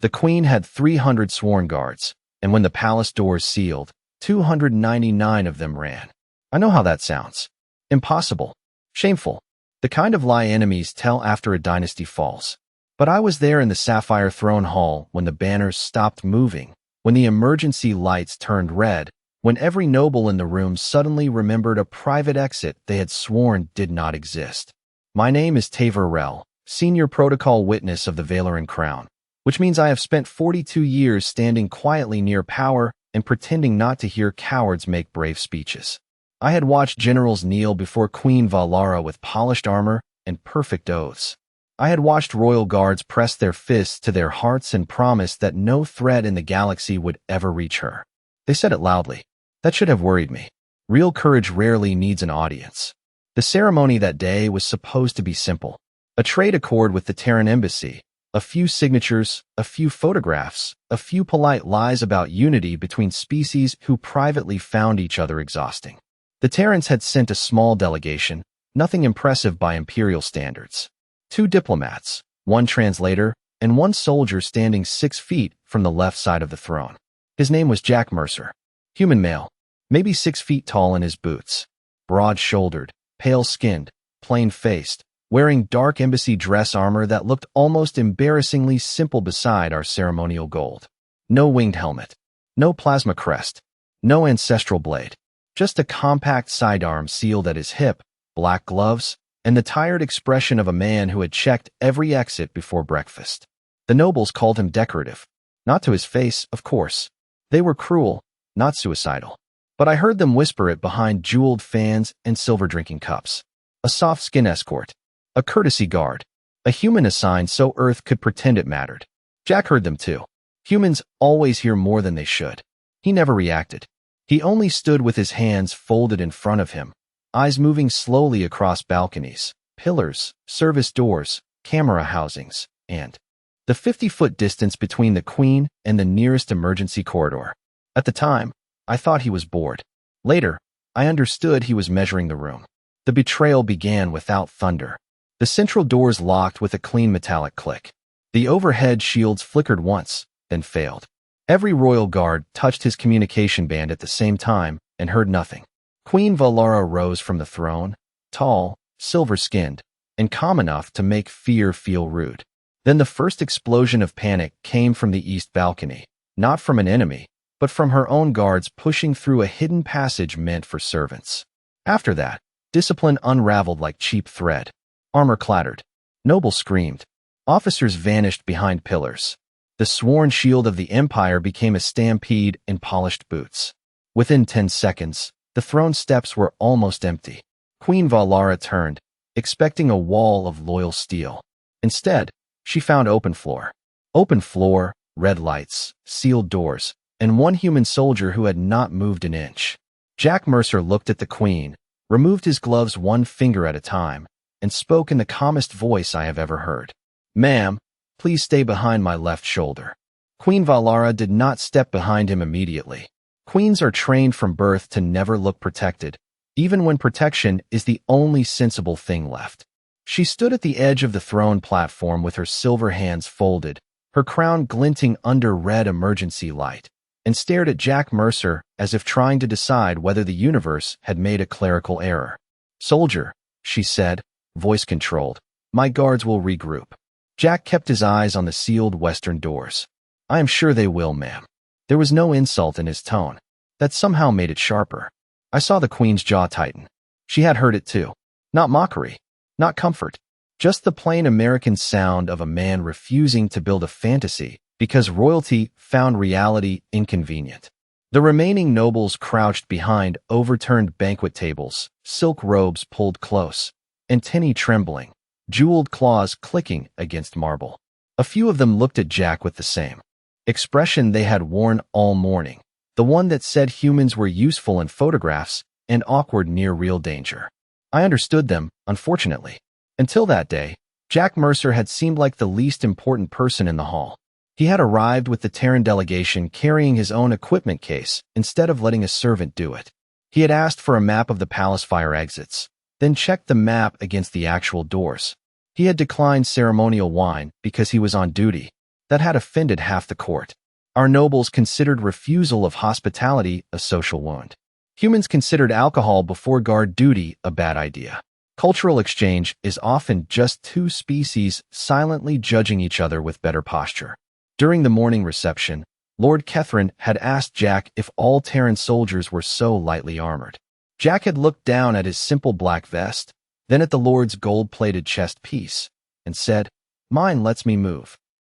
The queen had 300 sworn guards, and when the palace doors sealed, 299 of them ran. I know how that sounds. Impossible. Shameful. The kind of lie enemies tell after a dynasty falls. But I was there in the Sapphire Throne Hall when the banners stopped moving, when the emergency lights turned red, when every noble in the room suddenly remembered a private exit they had sworn did not exist. My name is Taver Rel, Senior Protocol Witness of the Valoran Crown, which means I have spent 42 years standing quietly near power and pretending not to hear cowards make brave speeches. I had watched generals kneel before Queen Valara with polished armor and perfect oaths. I had watched royal guards press their fists to their hearts and promise that no threat in the galaxy would ever reach her. They said it loudly. That should have worried me. Real courage rarely needs an audience. The ceremony that day was supposed to be simple. A trade accord with the Terran embassy, a few signatures, a few photographs, a few polite lies about unity between species who privately found each other exhausting. The Terrans had sent a small delegation, nothing impressive by imperial standards. 2 diplomats, 1 translator, and 1 soldier standing 6 feet from the left side of the throne. His name was Jack Mercer. Human male, maybe 6 feet tall in his boots. Broad-shouldered, pale-skinned, plain-faced, wearing dark embassy dress armor that looked almost embarrassingly simple beside our ceremonial gold. No winged helmet. No plasma crest. No ancestral blade. Just a compact sidearm sealed at his hip, black gloves, and the tired expression of a man who had checked every exit before breakfast. The nobles called him decorative. Not to his face, of course. They were cruel, not suicidal. But I heard them whisper it behind jeweled fans and silver drinking cups. A soft skin escort. A courtesy guard. A human assigned so Earth could pretend it mattered. Jack heard them too. Humans always hear more than they should. He never reacted. He only stood with his hands folded in front of him, eyes moving slowly across balconies, pillars, service doors, camera housings, and the 50-foot distance between the queen and the nearest emergency corridor. At the time, I thought he was bored. Later, I understood he was measuring the room. The betrayal began without thunder. The central doors locked with a clean metallic click. The overhead shields flickered once, then failed. Every royal guard touched his communication band at the same time and heard nothing. Queen Valara rose from the throne, tall, silver-skinned, and calm enough to make fear feel rude. Then the first explosion of panic came from the east balcony, not from an enemy, but from her own guards pushing through a hidden passage meant for servants. After that, discipline unraveled like cheap thread. Armor clattered. Nobles screamed. Officers vanished behind pillars. The sworn shield of the Empire became a stampede in polished boots. Within 10 seconds, the throne steps were almost empty. Queen Valara turned, expecting a wall of loyal steel. Instead, she found open floor. Open floor, red lights, sealed doors, and 1 human soldier who had not moved an inch. Jack Mercer looked at the queen, removed his gloves 1 finger at a time, and spoke in the calmest voice I have ever heard. "Ma'am, please stay behind my left shoulder." Queen Valara did not step behind him immediately. Queens are trained from birth to never look protected, even when protection is the only sensible thing left. She stood at the edge of the throne platform with her silver hands folded, her crown glinting under red emergency light, and stared at Jack Mercer as if trying to decide whether the universe had made a clerical error. "Soldier," she said, voice controlled, "my guards will regroup." Jack kept his eyes on the sealed western doors. "I am sure they will, ma'am." There was no insult in his tone. That somehow made it sharper. I saw the queen's jaw tighten. She had heard it too. Not mockery. Not comfort. Just the plain American sound of a man refusing to build a fantasy because royalty found reality inconvenient. The remaining nobles crouched behind overturned banquet tables, silk robes pulled close, antennae trembling, jeweled claws clicking against marble. A few of them looked at Jack with the same expression they had worn all morning, the one that said humans were useful in photographs and awkward near real danger. I understood them, unfortunately. Until that day, Jack Mercer had seemed like the least important person in the hall. He had arrived with the Terran delegation carrying his own equipment case instead of letting a servant do it. He had asked for a map of the palace fire exits, then checked the map against the actual doors. He had declined ceremonial wine because he was on duty. that had offended half the court. Our nobles considered refusal of hospitality a social wound. Humans considered alcohol before guard duty a bad idea. Cultural exchange is often just two species silently judging each other with better posture. During the morning reception, Lord Kethrin had asked Jack if all Terran soldiers were so lightly armored. Jack had looked down at his simple black vest, then at the Lord's gold-plated chest piece, and said, "Mine lets me move."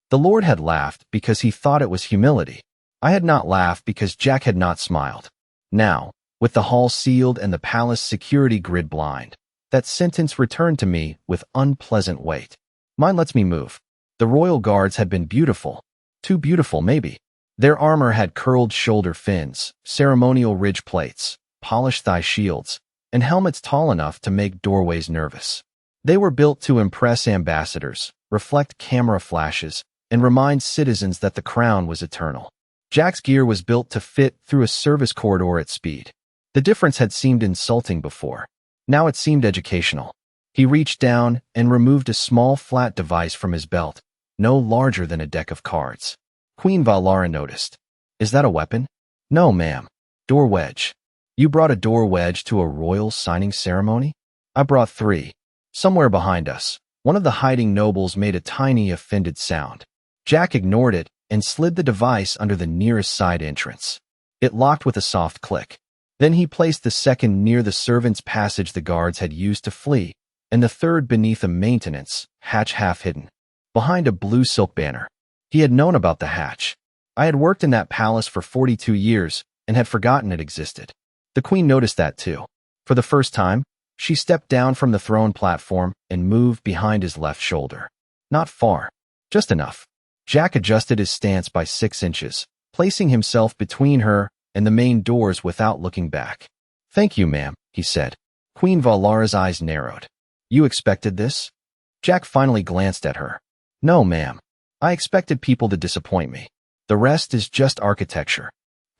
The Lord had laughed because he thought it was humility. I had not laughed because Jack had not smiled. Now, with the hall sealed and the palace security grid blind, that sentence returned to me with unpleasant weight. Mine lets me move. The royal guards had been beautiful. Too beautiful, maybe. Their armor had curled shoulder fins, ceremonial ridge plates, polished thigh shields, and helmets tall enough to make doorways nervous. They were built to impress ambassadors, reflect camera flashes, and remind citizens that the crown was eternal. Jack's gear was built to fit through a service corridor at speed. The difference had seemed insulting before. Now it seemed educational. He reached down and removed a small flat device from his belt, no larger than a deck of cards. Queen Valara noticed. "Is that a weapon?" "No, ma'am. Door wedge." "You brought a door wedge to a royal signing ceremony?" "I brought 3. Somewhere behind us, one of the hiding nobles made a tiny, offended sound. Jack ignored it and slid the device under the nearest side entrance. It locked with a soft click. Then he placed the second near the servants' passage the guards had used to flee, and the third beneath a maintenance hatch half hidden, behind a blue silk banner. He had known about the hatch. I had worked in that palace for 42 years and had forgotten it existed. The queen noticed that too. For the first time, she stepped down from the throne platform and moved behind his left shoulder. Not far, just enough. Jack adjusted his stance by 6 inches, placing himself between her and the main doors without looking back. "Thank you, ma'am," he said. Queen Valara's eyes narrowed. "You expected this?" Jack finally glanced at her. "No, ma'am. I expected people to disappoint me. The rest is just architecture."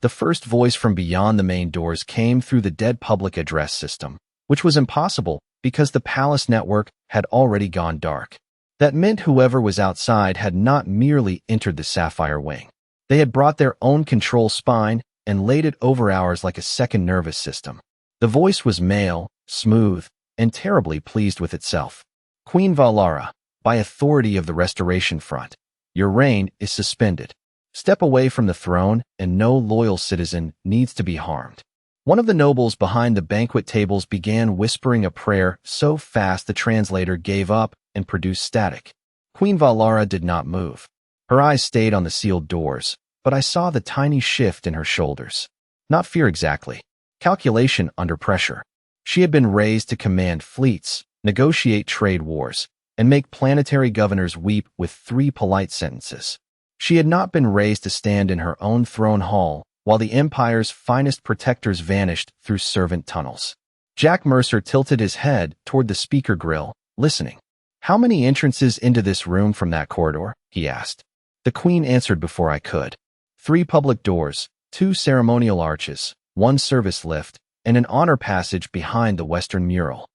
The first voice from beyond the main doors came through the dead public address system, which was impossible because the palace network had already gone dark. That meant whoever was outside had not merely entered the Sapphire Wing. They had brought their own control spine and laid it over ours like a second nervous system. The voice was male, smooth, and terribly pleased with itself. "Queen Valara, by authority of the Restoration Front, your reign is suspended. Step away from the throne, and no loyal citizen needs to be harmed." One of the nobles behind the banquet tables began whispering a prayer so fast the translator gave up and produced static. Queen Valara did not move. Her eyes stayed on the sealed doors, but I saw the tiny shift in her shoulders. Not fear exactly. Calculation under pressure. She had been raised to command fleets, negotiate trade wars, and make planetary governors weep with 3 polite sentences. She had not been raised to stand in her own throne hall while the Empire's finest protectors vanished through servant tunnels. Jack Mercer tilted his head toward the speaker grill, listening. "How many entrances into this room from that corridor?" he asked. The queen answered before I could. 3 public doors, 2 ceremonial arches, 1 service lift, and an honor passage behind the western mural.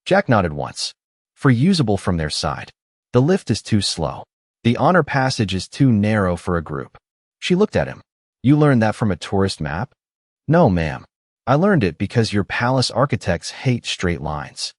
Jack nodded once. "For usable from their side. The lift is too slow. The honor passage is too narrow for a group." She looked at him. "You learned that from a tourist map?" "No, ma'am. I learned it because your palace architects hate straight lines."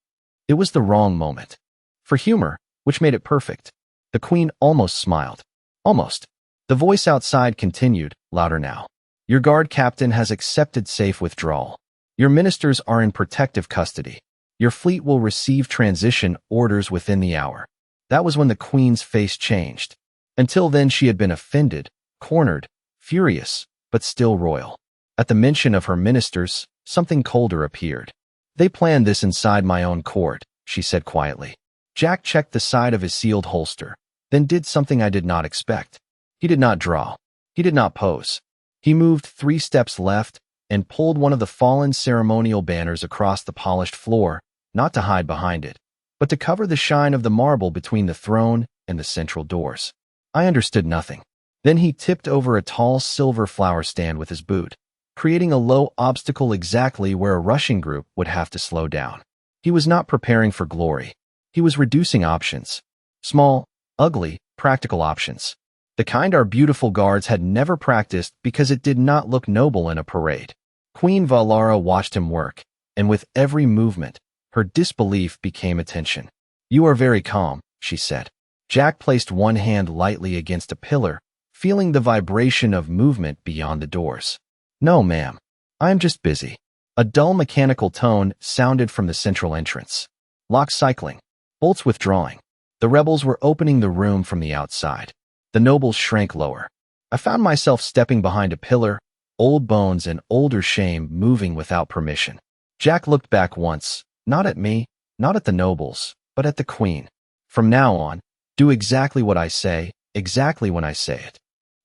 It was the wrong moment. For humor, which made it perfect. The queen almost smiled. Almost. The voice outside continued, louder now. "Your guard captain has accepted safe withdrawal. Your ministers are in protective custody. Your fleet will receive transition orders within the hour." That was when the queen's face changed. Until then she had been offended, cornered, furious, but still royal. At the mention of her ministers, something colder appeared. "They planned this inside my own court," she said quietly. Jack checked the side of his sealed holster, then did something I did not expect. He did not draw. He did not pose. He moved 3 steps left and pulled one of the fallen ceremonial banners across the polished floor, not to hide behind it, but to cover the shine of the marble between the throne and the central doors. I understood nothing. Then he tipped over a tall silver flower stand with his boot, creating a low obstacle exactly where a rushing group would have to slow down. He was not preparing for glory. He was reducing options. Small, ugly, practical options. The kind our beautiful guards had never practiced because it did not look noble in a parade. Queen Valara watched him work, and with every movement, her disbelief became attention. "You are very calm," she said. Jack placed one hand lightly against a pillar, feeling the vibration of movement beyond the doors. "No, ma'am. I am just busy." A dull mechanical tone sounded from the central entrance. Locks cycling. Bolts withdrawing. The rebels were opening the room from the outside. The nobles shrank lower. I found myself stepping behind a pillar, old bones and older shame moving without permission. Jack looked back once, not at me, not at the nobles, but at the queen. "From now on, do exactly what I say, exactly when I say it."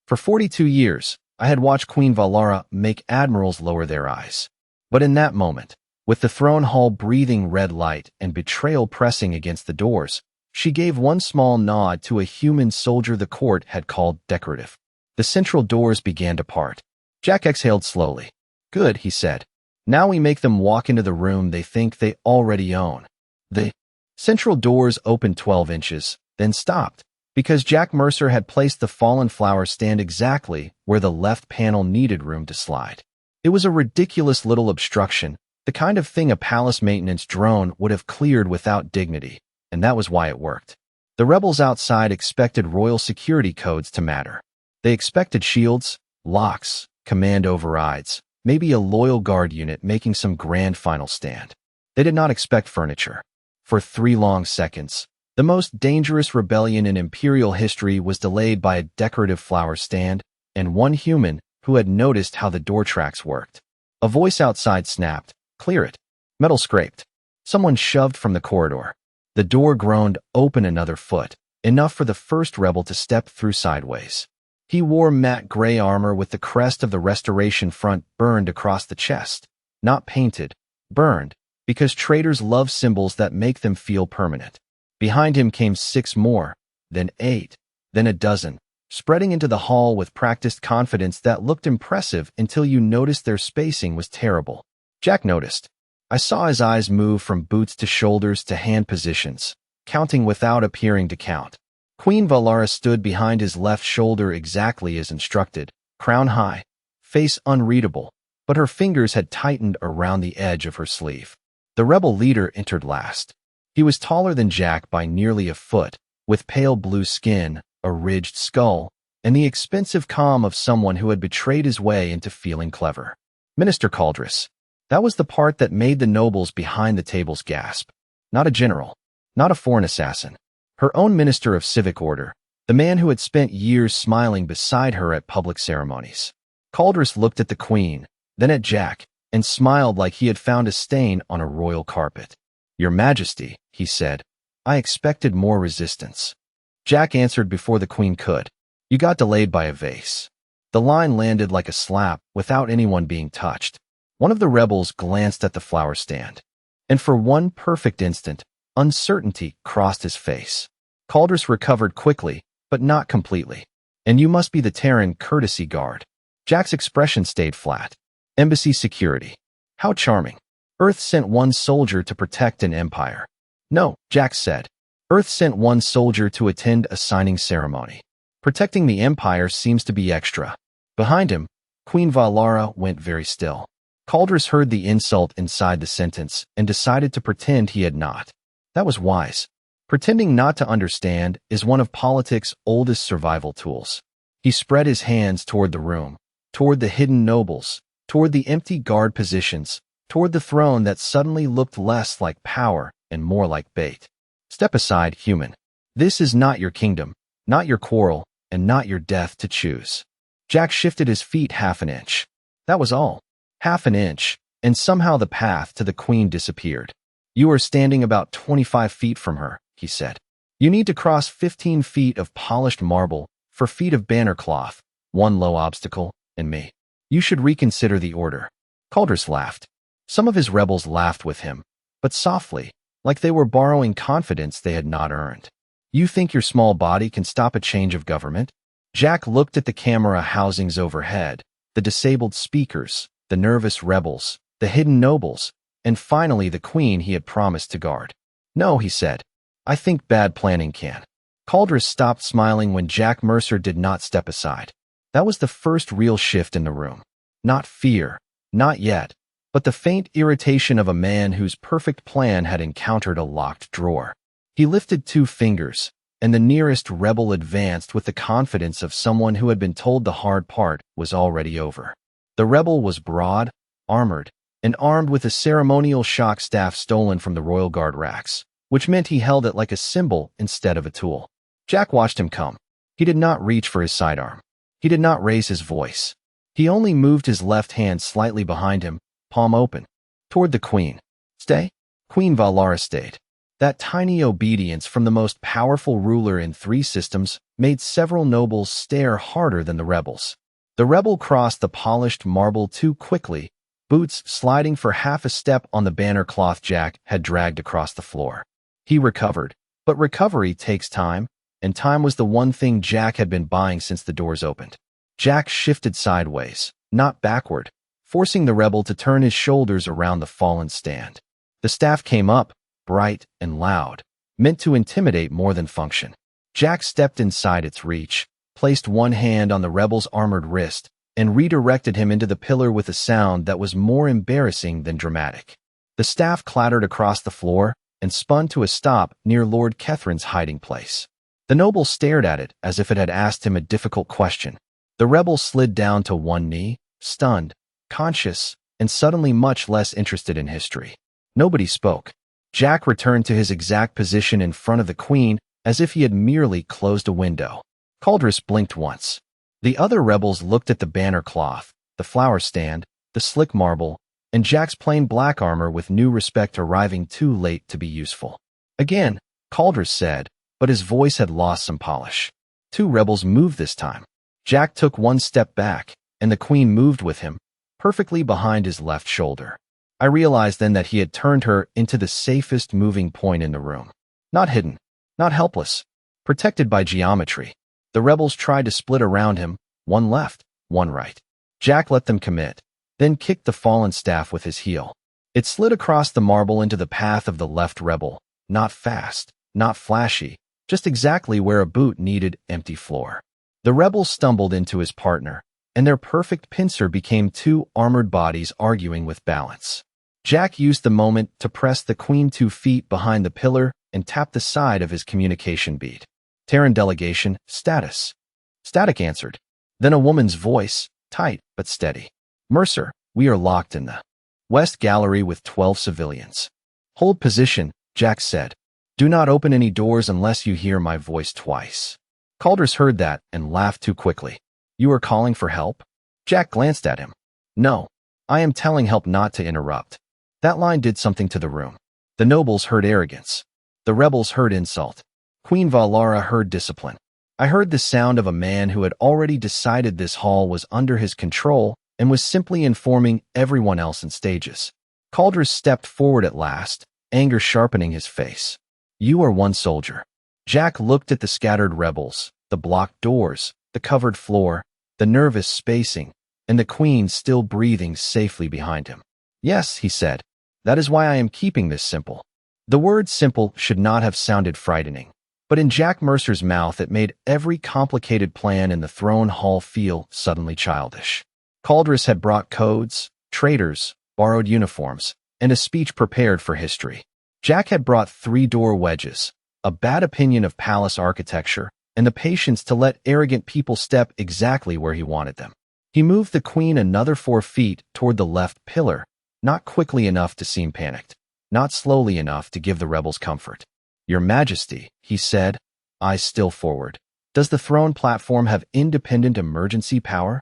For 42 years, I had watched Queen Valara make admirals lower their eyes. But in that moment, with the throne hall breathing red light and betrayal pressing against the doors, she gave one small nod to a human soldier the court had called decorative. The central doors began to part. Jack exhaled slowly. "Good," he said. "Now we make them walk into the room they think they already own." The central doors opened 12 inches, then stopped, because Jack Mercer had placed the fallen flower stand exactly where the left panel needed room to slide. It was a ridiculous little obstruction, the kind of thing a palace maintenance drone would have cleared without dignity, and that was why it worked. The rebels outside expected royal security codes to matter. They expected shields, locks, command overrides, maybe a loyal guard unit making some grand final stand. They did not expect furniture. For 3 long seconds, the most dangerous rebellion in imperial history was delayed by a decorative flower stand and one human who had noticed how the door tracks worked. A voice outside snapped, "Clear it." Metal scraped. Someone shoved from the corridor. The door groaned open another foot, enough for the first rebel to step through sideways. He wore matte gray armor with the crest of the Restoration front burned across the chest. Not painted, burned, because traitors love symbols that make them feel permanent. Behind him came 6 more, then 8, then a dozen, spreading into the hall with practiced confidence that looked impressive until you noticed their spacing was terrible. Jack noticed. I saw his eyes move from boots to shoulders to hand positions, counting without appearing to count. Queen Valara stood behind his left shoulder exactly as instructed, crown high, face unreadable, but her fingers had tightened around the edge of her sleeve. The rebel leader entered last. He was taller than Jack by nearly a foot, with pale blue skin, a ridged skull, and the expensive calm of someone who had betrayed his way into feeling clever. Minister Caldress. That was the part that made the nobles behind the tables gasp. Not a general, not a foreign assassin. Her own minister of civic order, the man who had spent years smiling beside her at public ceremonies. Caldress looked at the queen, then at Jack, and smiled like he had found a stain on a royal carpet. "Your Majesty," he said, "I expected more resistance." Jack answered before the queen could. "You got delayed by a vase." The line landed like a slap without anyone being touched. One of the rebels glanced at the flower stand, and for one perfect instant, uncertainty crossed his face. Caldress recovered quickly, but not completely. "And you must be the Terran courtesy guard." Jack's expression stayed flat. "Embassy security. How charming. Earth sent one soldier to protect an empire." "No," Jack said. "Earth sent one soldier to attend a signing ceremony. Protecting the empire seems to be extra." Behind him, Queen Valara went very still. Caldress heard the insult inside the sentence and decided to pretend he had not. That was wise. Pretending not to understand is one of politics' oldest survival tools. He spread his hands toward the room, toward the hidden nobles, toward the empty guard positions, toward the throne that suddenly looked less like power and more like bait. "Step aside, human. This is not your kingdom, not your quarrel, and not your death to choose." Jack shifted his feet half an inch. That was all. Half an inch, and somehow the path to the queen disappeared. "You are standing about 25 feet from her," he said. "You need to cross 15 feet of polished marble, 4 feet of banner cloth, 1 low obstacle, and me. You should reconsider the order." Caldress laughed. Some of his rebels laughed with him, but softly, like they were borrowing confidence they had not earned. "You think your small body can stop a change of government?" Jack looked at the camera housings overhead, the disabled speakers, the nervous rebels, the hidden nobles, and finally the queen he had promised to guard. "No," he said. "I think bad planning can." Caldress stopped smiling when Jack Mercer did not step aside. That was the first real shift in the room. Not fear, not yet, but the faint irritation of a man whose perfect plan had encountered a locked drawer. He lifted 2 fingers, and the nearest rebel advanced with the confidence of someone who had been told the hard part was already over. The rebel was broad, armored, and armed with a ceremonial shock staff stolen from the Royal Guard racks, which meant he held it like a symbol instead of a tool. Jack watched him come. He did not reach for his sidearm. He did not raise his voice. He only moved his left hand slightly behind him, palm open, toward the Queen. Stay? Queen Valara stayed. That tiny obedience from the most powerful ruler in 3 systems made several nobles stare harder than the rebels. The rebel crossed the polished marble too quickly, boots sliding for half a step on the banner cloth Jack had dragged across the floor. He recovered, but recovery takes time, and time was the one thing Jack had been buying since the doors opened. Jack shifted sideways, not backward, forcing the rebel to turn his shoulders around the fallen stand. The staff came up, bright and loud, meant to intimidate more than function. Jack stepped inside its reach, placed one hand on the rebel's armored wrist, and redirected him into the pillar with a sound that was more embarrassing than dramatic. The staff clattered across the floor and spun to a stop near Lord Kethrin's hiding place. The noble stared at it as if it had asked him a difficult question. The rebel slid down to one knee, stunned, conscious, and suddenly much less interested in history. Nobody spoke. Jack returned to his exact position in front of the Queen as if he had merely closed a window. Caldress blinked once. The other rebels looked at the banner cloth, the flower stand, the slick marble, and Jack's plain black armor with new respect arriving too late to be useful. Again, Caldress said, but his voice had lost some polish. 2 rebels moved this time. Jack took one step back, and the Queen moved with him, perfectly behind his left shoulder. I realized then that he had turned her into the safest moving point in the room. Not hidden, not helpless, protected by geometry. The rebels tried to split around him, one left, one right. Jack let them commit, then kicked the fallen staff with his heel. It slid across the marble into the path of the left rebel, not fast, not flashy, just exactly where a boot needed empty floor. The rebel stumbled into his partner, and their perfect pincer became 2 armored bodies arguing with balance. Jack used the moment to press the Queen 2 feet behind the pillar and tap the side of his communication bead. Terran delegation, status. Static answered. Then a woman's voice, tight but steady. Mercer, we are locked in the West Gallery with 12 civilians. Hold position, Jack said. Do not open any doors unless you hear my voice twice. Caldress heard that and laughed too quickly. You are calling for help? Jack glanced at him. No, I am telling help not to interrupt. That line did something to the room. The nobles heard arrogance. The rebels heard insult. Queen Valara heard discipline. I heard the sound of a man who had already decided this hall was under his control and was simply informing everyone else in stages. Caldress stepped forward at last, anger sharpening his face. You are one soldier. Jack looked at the scattered rebels, the blocked doors, the covered floor, the nervous spacing, and the Queen still breathing safely behind him. Yes, he said. That is why I am keeping this simple. The word simple should not have sounded frightening, but in Jack Mercer's mouth it made every complicated plan in the throne hall feel suddenly childish. Caldress had brought codes, traitors, borrowed uniforms, and a speech prepared for history. Jack had brought 3-door wedges, a bad opinion of palace architecture, and the patience to let arrogant people step exactly where he wanted them. He moved the Queen another 4 feet toward the left pillar, not quickly enough to seem panicked, not slowly enough to give the rebels comfort. Your Majesty, he said, eyes still forward. Does the throne platform have independent emergency power?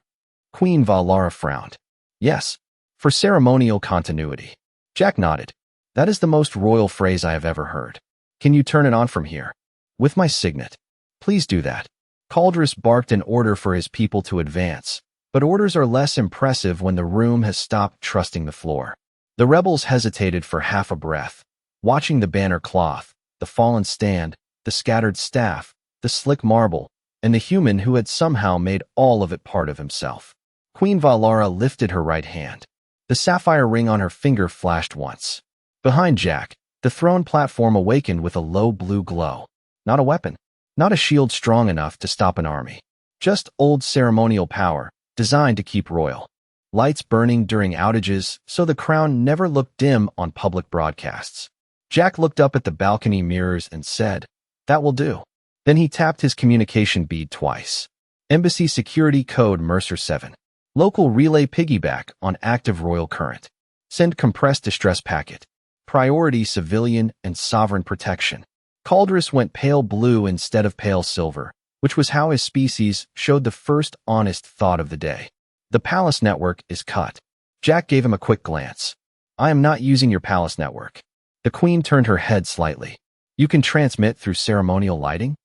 Queen Valara frowned. Yes, for ceremonial continuity. Jack nodded. That is the most royal phrase I have ever heard. Can you turn it on from here? With my signet. Please do that. Caldress barked an order for his people to advance, but orders are less impressive when the room has stopped trusting the floor. The rebels hesitated for half a breath, watching the banner cloth, the fallen stand, the scattered staff, the slick marble, and the human who had somehow made all of it part of himself. Queen Valara lifted her right hand. The sapphire ring on her finger flashed once. Behind Jack, the throne platform awakened with a low blue glow. Not a weapon, Not a shield strong enough to stop an army. Just old ceremonial power, designed to keep royal. Lights burning during outages so the crown never looked dim on public broadcasts. Jack looked up at the balcony mirrors and said, "That will do." Then he tapped his communication bead twice. Embassy Security Code Mercer 7. Local relay piggyback on active royal current. Send compressed distress packet. Priority civilian and sovereign protection. Caldrus went pale blue instead of pale silver, which was how his species showed the first honest thought of the day. The palace network is cut. Jack gave him a quick glance. "I am not using your palace network." The queen turned her head slightly. "You can transmit through ceremonial lighting?"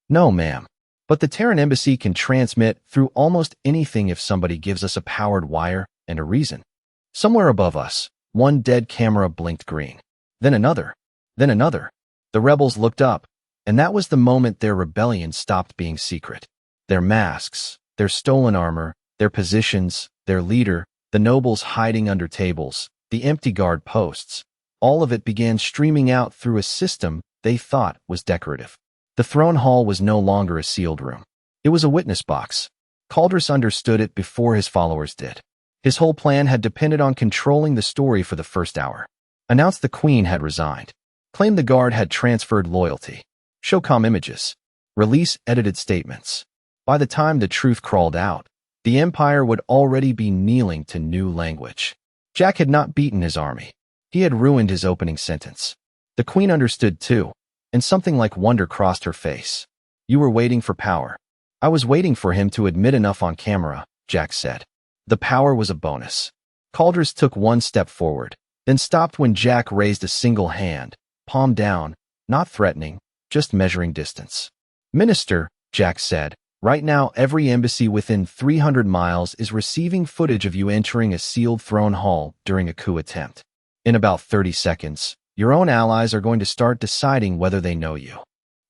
"No, ma'am. But the Terran embassy can transmit through almost anything if somebody gives us a powered wire and a reason." Somewhere above us, one dead camera blinked green. Then another. Then another. The rebels looked up, and that was the moment their rebellion stopped being secret. Their masks, their stolen armor, their positions, their leader, the nobles hiding under tables, the empty guard posts, all of it began streaming out through a system they thought was decorative. The throne hall was no longer a sealed room. It was a witness box. Caldrus understood it before his followers did. His whole plan had depended on controlling the story for the first hour. Announce the queen had resigned. Claim the guard had transferred loyalty. Show comm images. Release edited statements. By the time the truth crawled out, the empire would already be kneeling to new language. Jack had not beaten his army. He had ruined his opening sentence. The queen understood too, and something like wonder crossed her face. "You were waiting for power." "I was waiting for him to admit enough on camera," Jack said. The power was a bonus. Caldrus took one step forward, then stopped when Jack raised a single hand, palm down, not threatening, just measuring distance. "Minister," Jack said, "right now every embassy within 300 miles is receiving footage of you entering a sealed throne hall during a coup attempt. In about 30 seconds, your own allies are going to start deciding whether they know you."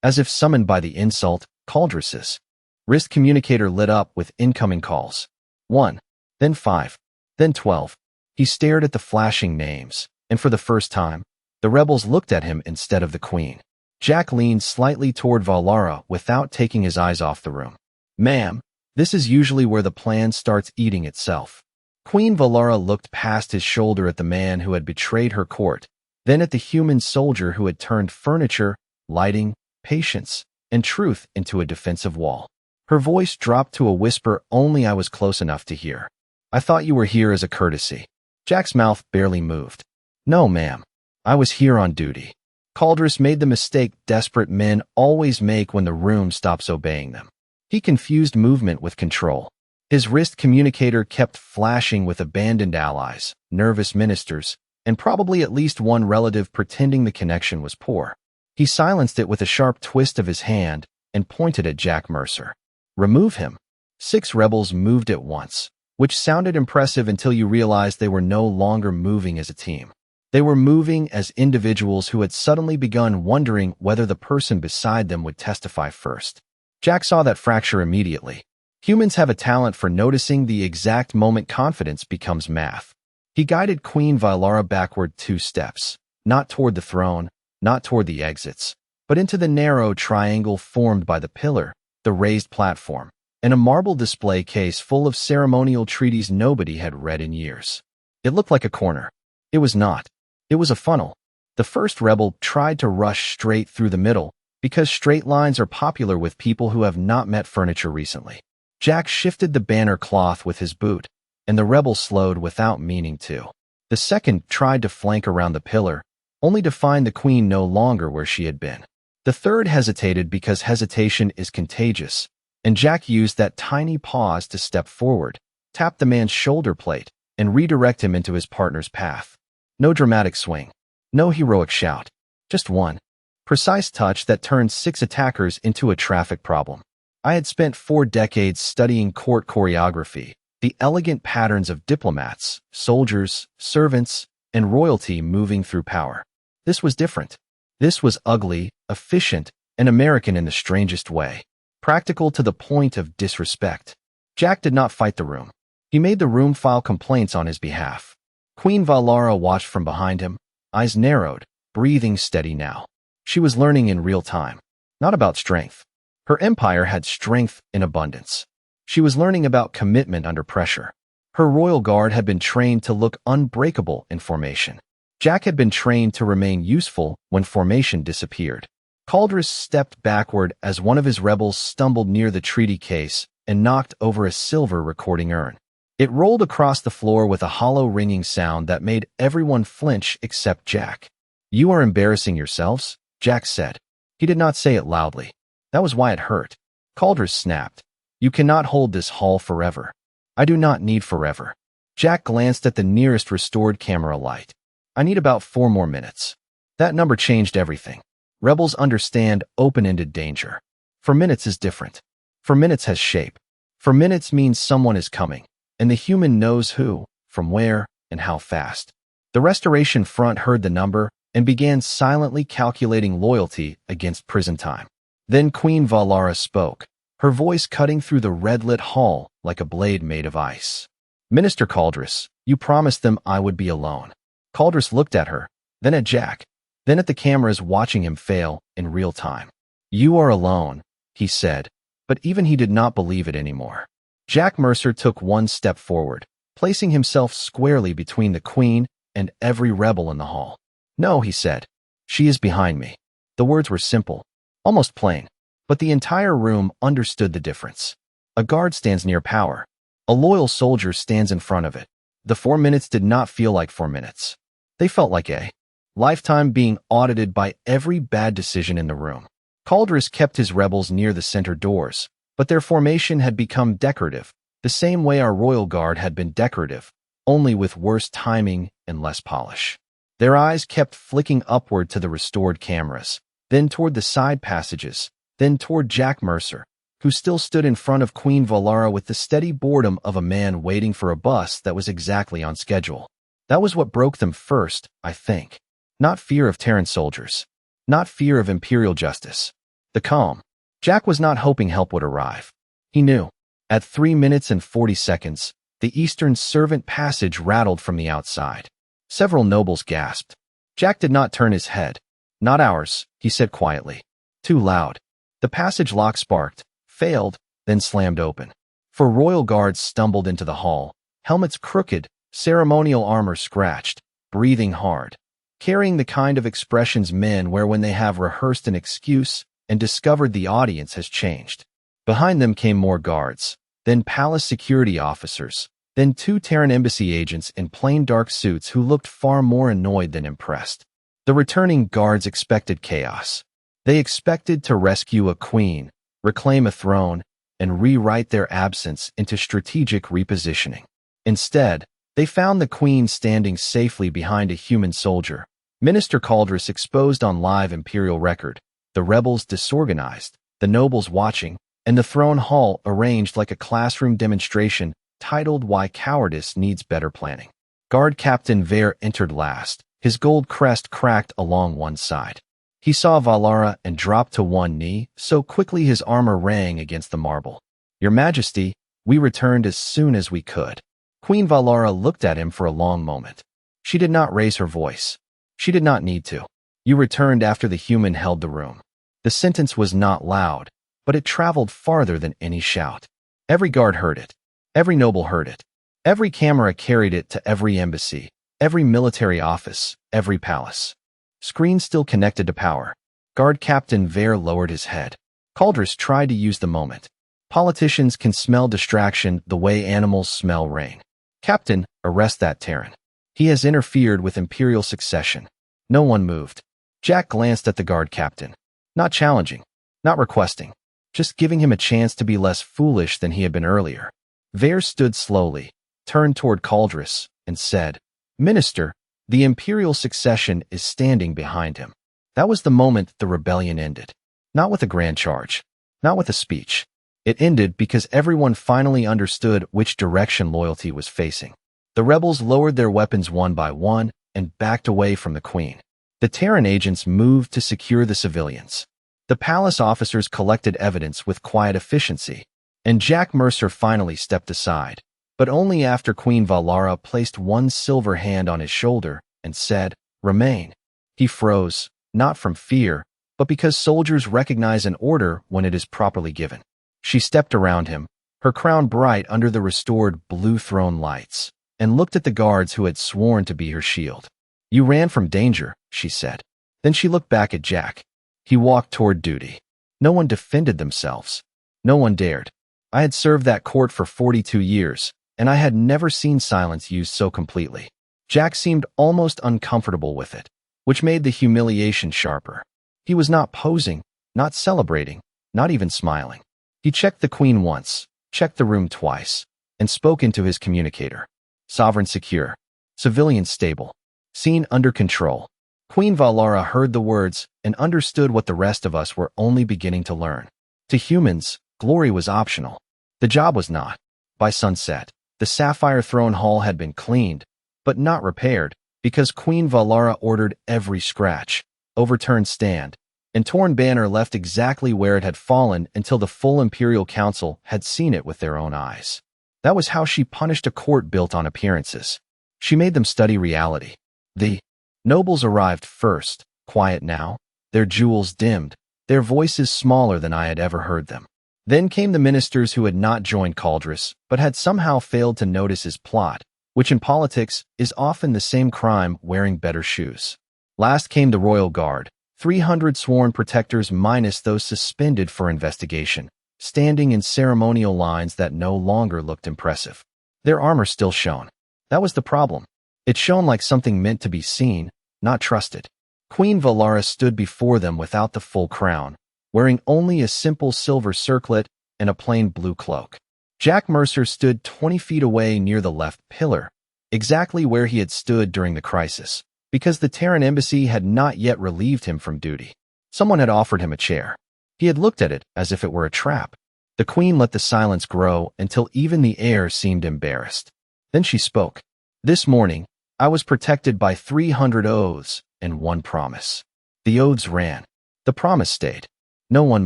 As if summoned by the insult, Caldrus's wrist communicator lit up with incoming calls. 1, then 5, then 12. He stared at the flashing names, and for the first time, the rebels looked at him instead of the queen. Jack leaned slightly toward Valara without taking his eyes off the room. "Ma'am, this is usually where the plan starts eating itself." Queen Valara looked past his shoulder at the man who had betrayed her court, then at the human soldier who had turned furniture, lighting, patience, and truth into a defensive wall. Her voice dropped to a whisper only I was close enough to hear. "I thought you were here as a courtesy." Jack's mouth barely moved. "No, ma'am. I was here on duty." Caldrus made the mistake desperate men always make when the room stops obeying them. He confused movement with control. His wrist communicator kept flashing with abandoned allies, nervous ministers, and probably at least one relative pretending the connection was poor. He silenced it with a sharp twist of his hand and pointed at Jack Mercer. "Remove him." 6 rebels moved at once, which sounded impressive until you realized they were no longer moving as a team. They were moving as individuals who had suddenly begun wondering whether the person beside them would testify first. Jack saw that fracture immediately. Humans have a talent for noticing the exact moment confidence becomes math. He guided Queen Valara backward 2 steps, not toward the throne, not toward the exits, but into the narrow triangle formed by the pillar, the raised platform, and a marble display case full of ceremonial treaties nobody had read in years. It looked like a corner. It was not. It was a funnel. The first rebel tried to rush straight through the middle, because straight lines are popular with people who have not met furniture recently. Jack shifted the banner cloth with his boot, and the rebel slowed without meaning to. The second tried to flank around the pillar, only to find the queen no longer where she had been. The third hesitated because hesitation is contagious, and Jack used that tiny pause to step forward, tap the man's shoulder plate, and redirect him into his partner's path. No dramatic swing. No heroic shout. Just one precise touch that turned 6 attackers into a traffic problem. I had spent 4 decades studying court choreography, the elegant patterns of diplomats, soldiers, servants, and royalty moving through power. This was different. This was ugly, efficient, and American in the strangest way. Practical to the point of disrespect. Jack did not fight the room. He made the room file complaints on his behalf. Queen Valara watched from behind him, eyes narrowed, breathing steady now. She was learning in real time. Not about strength. Her empire had strength in abundance. She was learning about commitment under pressure. Her royal guard had been trained to look unbreakable in formation. Jack had been trained to remain useful when formation disappeared. Caldress stepped backward as one of his rebels stumbled near the treaty case and knocked over a silver recording urn. It rolled across the floor with a hollow ringing sound that made everyone flinch except Jack. "You are embarrassing yourselves," Jack said. He did not say it loudly. That was why it hurt. Caldress snapped. "You cannot hold this hall forever." "I do not need forever." Jack glanced at the nearest restored camera light. "I need about 4 more minutes." That number changed everything. Rebels understand open-ended danger. 4 minutes is different. 4 minutes has shape. 4 minutes means someone is coming, and the human knows who, from where, and how fast. The Restoration Front heard the number and began silently calculating loyalty against prison time. Then Queen Valara spoke, her voice cutting through the red-lit hall like a blade made of ice. "Minister Caldress, you promised them I would be alone." Caldress looked at her, then at Jack, then at the cameras watching him fail in real time. "You are alone," he said, but even he did not believe it anymore. Jack Mercer took 1 step forward, placing himself squarely between the Queen and every rebel in the hall. "No," he said. "She is behind me." The words were simple, almost plain, but the entire room understood the difference. A guard stands near power. A loyal soldier stands in front of it. The 4 minutes did not feel like 4 minutes. They felt like a lifetime being audited by every bad decision in the room. Caldress kept his rebels near the center doors, but their formation had become decorative, the same way our royal guard had been decorative, only with worse timing and less polish. Their eyes kept flicking upward to the restored cameras, then toward the side passages, then toward Jack Mercer, who still stood in front of Queen Valara with the steady boredom of a man waiting for a bus that was exactly on schedule. That was what broke them first, I think. Not fear of Terran soldiers. Not fear of imperial justice. The calm. Jack was not hoping help would arrive. He knew. At 3 minutes and 40 seconds, the Eastern Servant Passage rattled from the outside. Several nobles gasped. Jack did not turn his head. "Not ours," he said quietly. Too loud. The passage lock sparked, failed, then slammed open. 4 royal guards stumbled into the hall, helmets crooked, ceremonial armor scratched, breathing hard, carrying the kind of expressions men wear when they have rehearsed an excuse and discovered the audience has changed. Behind them came more guards, then palace security officers, then 2 Terran embassy agents in plain dark suits who looked far more annoyed than impressed. The returning guards expected chaos. They expected to rescue a queen, reclaim a throne, and rewrite their absence into strategic repositioning. Instead, they found the queen standing safely behind a human soldier, Minister Caldress exposed on live imperial record, the rebels disorganized, the nobles watching, and the throne hall arranged like a classroom demonstration titled "Why Cowardice Needs Better Planning." Guard Captain Vare entered last, his gold crest cracked along one side. He saw Valara and dropped to one knee, so quickly his armor rang against the marble. "Your Majesty, we returned as soon as we could." Queen Valara looked at him for a long moment. She did not raise her voice. She did not need to. "You returned after the human held the room." The sentence was not loud, but it traveled farther than any shout. Every guard heard it. Every noble heard it. Every camera carried it to every embassy, every military office, every palace. Screens still connected to power. Guard Captain Vare lowered his head. Caldress tried to use the moment. Politicians can smell distraction the way animals smell rain. "Captain, arrest that Terran. He has interfered with imperial succession." No one moved. Jack glanced at the guard captain. Not challenging, not requesting, just giving him a chance to be less foolish than he had been earlier. Vare stood slowly, turned toward Caldress, and said, "Minister, the imperial succession is standing behind him." That was the moment the rebellion ended. Not with a grand charge, not with a speech. It ended because everyone finally understood which direction loyalty was facing. The rebels lowered their weapons one by one and backed away from the queen. The Terran agents moved to secure the civilians. The palace officers collected evidence with quiet efficiency, and Jack Mercer finally stepped aside, but only after Queen Valara placed one silver hand on his shoulder and said, "Remain." He froze, not from fear, but because soldiers recognize an order when it is properly given. She stepped around him, her crown bright under the restored blue throne lights, and looked at the guards who had sworn to be her shield. "You ran from danger," she said. Then she looked back at Jack. He walked toward duty. No one defended themselves. No one dared. I had served that court for 42 years, and I had never seen silence used so completely. Jack seemed almost uncomfortable with it, which made the humiliation sharper. He was not posing, not celebrating, not even smiling. He checked the queen once, checked the room twice, and spoke into his communicator. Sovereign secure. Civilian stable. Scene under control. Queen Valara heard the words and understood what the rest of us were only beginning to learn. To humans, glory was optional. The job was not. By sunset, the Sapphire Throne Hall had been cleaned, but not repaired, because Queen Valara ordered every scratch, overturned stand, and torn banner left exactly where it had fallen until the full Imperial Council had seen it with their own eyes. That was how she punished a court built on appearances. She made them study reality. The nobles arrived first, quiet now, their jewels dimmed, their voices smaller than I had ever heard them. Then came the ministers who had not joined Caldrus, but had somehow failed to notice his plot, which in politics is often the same crime wearing better shoes. Last came the royal guard, 300 sworn protectors minus those suspended for investigation, standing in ceremonial lines that no longer looked impressive. Their armor still shone. That was the problem. It shone like something meant to be seen, not trusted. Queen Valara stood before them without the full crown, wearing only a simple silver circlet and a plain blue cloak. Jack Mercer stood 20 feet away near the left pillar, exactly where he had stood during the crisis, because the Terran embassy had not yet relieved him from duty. Someone had offered him a chair. He had looked at it as if it were a trap. The queen let the silence grow until even the air seemed embarrassed. Then she spoke. "This morning, I was protected by 300 oaths and one promise. The oaths ran. The promise stayed. No one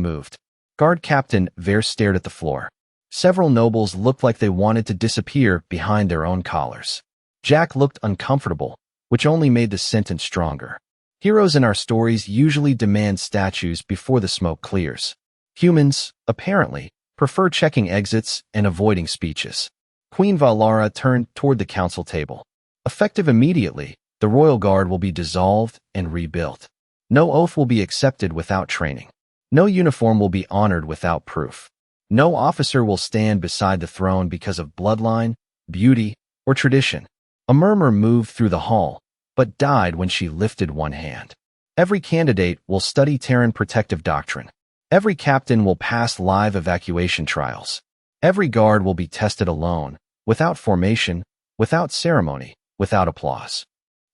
moved." Guard Captain Ver stared at the floor. Several nobles looked like they wanted to disappear behind their own collars. Jack looked uncomfortable, which only made the sentence stronger. Heroes in our stories usually demand statues before the smoke clears. Humans, apparently, prefer checking exits and avoiding speeches. Queen Valara turned toward the council table. Effective immediately, the royal guard will be dissolved and rebuilt. No oath will be accepted without training. No uniform will be honored without proof. No officer will stand beside the throne because of bloodline, beauty, or tradition. A murmur moved through the hall, but died when she lifted one hand. Every candidate will study Terran protective doctrine. Every captain will pass live evacuation trials. Every guard will be tested alone, without formation, without ceremony, without applause.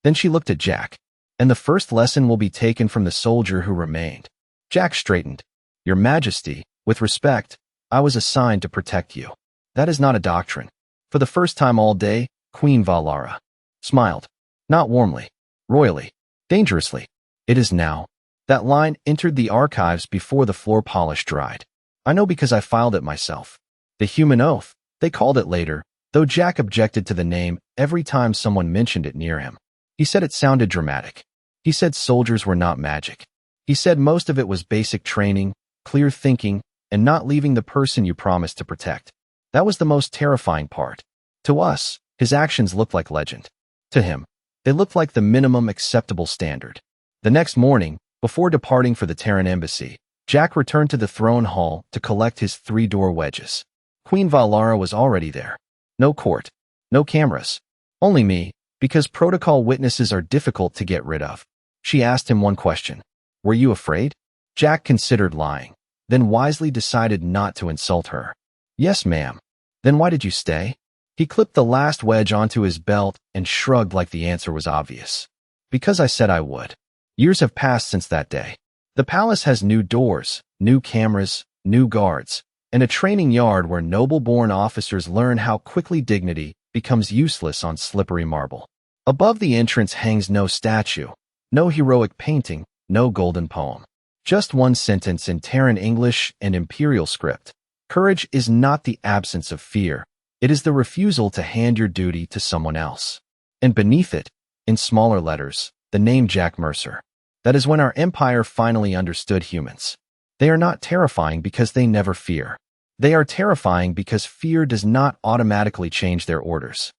Then she looked at Jack, and the first lesson will be taken from the soldier who remained. Jack straightened. "Your Majesty, with respect, I was assigned to protect you. That is not a doctrine." For the first time all day, Queen Valara smiled. Not warmly, royally, dangerously. "It is now." That line entered the archives before the floor polish dried. I know because I filed it myself. The human oath, they called it later, though Jack objected to the name every time someone mentioned it near him. He said it sounded dramatic. He said soldiers were not magic. He said most of it was basic training, clear thinking, and not leaving the person you promised to protect. That was the most terrifying part. To us, his actions looked like legend. To him, they looked like the minimum acceptable standard. The next morning, before departing for the Terran embassy, Jack returned to the throne hall to collect his 3-door wedges. Queen Valara was already there. No court, no cameras, only me, because protocol witnesses are difficult to get rid of. She asked him one question. "Were you afraid?" Jack considered lying, then wisely decided not to insult her. "Yes, ma'am." "Then why did you stay?" He clipped the last wedge onto his belt and shrugged like the answer was obvious. "Because I said I would." Years have passed since that day. The palace has new doors, new cameras, new guards, and a training yard where noble-born officers learn how quickly dignity becomes useless on slippery marble. Above the entrance hangs no statue, no heroic painting, no golden poem. Just one sentence in Terran English and Imperial script. Courage is not the absence of fear. It is the refusal to hand your duty to someone else. And beneath it, in smaller letters, the name Jack Mercer. That is when our empire finally understood humans. They are not terrifying because they never fear. They are terrifying because fear does not automatically change their orders.